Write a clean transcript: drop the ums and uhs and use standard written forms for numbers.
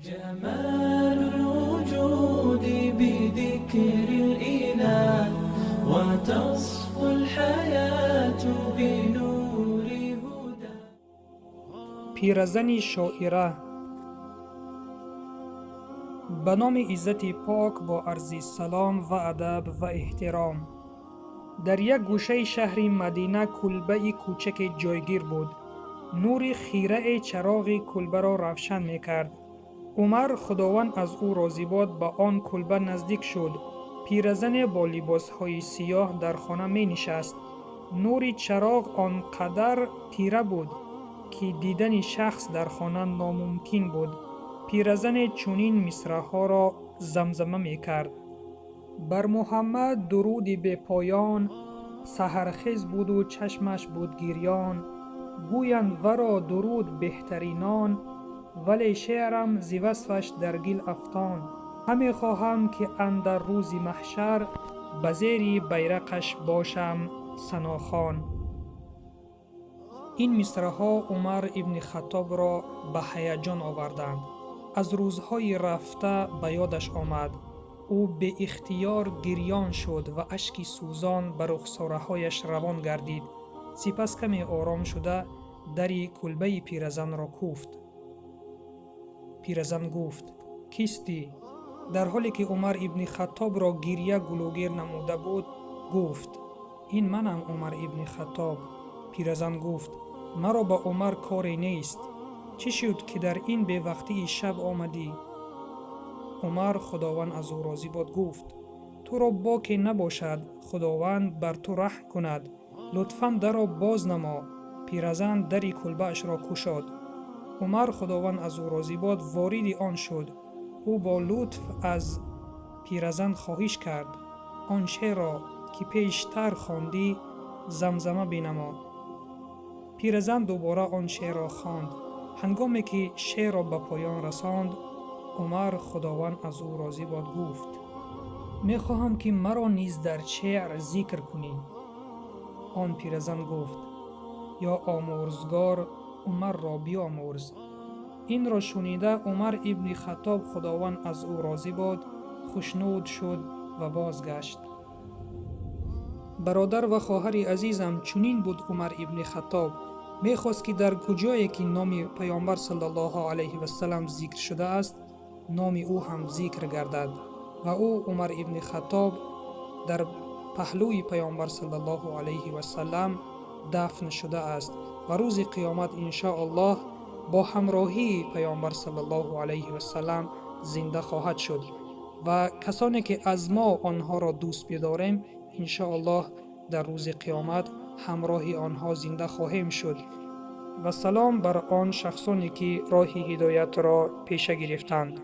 جمال الوجود بذكر الإله وتصفو الحياة بنور هدى. پیرزن شاعره. به نام عزت پاک با عرض سلام و ادب و احترام. در یک گوشه شهر مدینه کلبه کوچک جایگیر بود. نور خیره چراغ کلبه را روشن می کرد. عمر خداوند از او راضی باد به آن کلبه نزدیک شد. پیرزن با لباسهای سیاه در خانه می نشست. نور چراغ آنقدر تیره بود که دیدن شخص در خانه ناممکن بود. پیرزن چنین مصرع‌ها را زمزمه می کرد: بر محمد درودی به پایان، سحرخیز بود و چشمش بود گریان. گویند ورا درود بهترینان، ولی شعرم ز وصفش در گل افتان. همی خواهم که اندر روز محشر، به زیر بیرقش باشم ثناخوان. این مصرع‌ها عمر ابن خطاب را به هیجان آوردند. از روزهای رفته به یادش آمد. او به اختیار گریان شد و اشک سوزان بر رخسارهایش روان گردید. سپس کمی آرام شده دری کلبه پیرزن را کوفت. پیرزن گفت: کیستی؟ در حالی که عمر ابن خطاب را گریه گلوگیر نموده بود گفت: این منم عمر ابن خطاب. پیرزن گفت: مرا با عمر کاری نیست. چی شد که در این به وقتی شب آمدی؟ عمر خداوند از او راضی باد گفت: تو را باکی نباشد، خداوند بر تو رحم کند. لطفاً در را باز نما. پیرزن دری کلبه اش را گشاد. عمر خداوند از او راضی باد وارد آن شد. او با لطف از پیرزن خواهش کرد آن شعر را که پیشتر خواندی زمزمه بنما. پیرزن دوباره آن شعر را خواند. هنگامی که شعر را به پایان رساند، عمر خداوند از او راضی باد گفت: می خواهم که مرا نیز در شعر ذکر کنی. آن پیرزن گفت: یا آمرزگار، عمر را بیامرز. این را شنیده عمر ابن خطاب خداوند از او راضی باد خوشنود شد و بازگشت. برادر و خواهر عزیزم، چنین بود عمر ابن خطاب. میخواست که در کجایی که نام پیامبر صلی الله علیه و سلم ذکر شده است نام او هم ذکر گردد و او عمر ابن خطاب در پهلوی پیامبر صلی الله علیه و سلم دفن شده است و روز قیامت ان شاء الله با همراهی پیامبر صلی الله علیه و سلم زنده خواهد شد و کسانی که از ما آنها را دوست بداریم ان شاء الله در روز قیامت همراهی آنها زنده خواهیم شد. و سلام بر آن شخصانی که راه هدایت را پیشه گرفتند.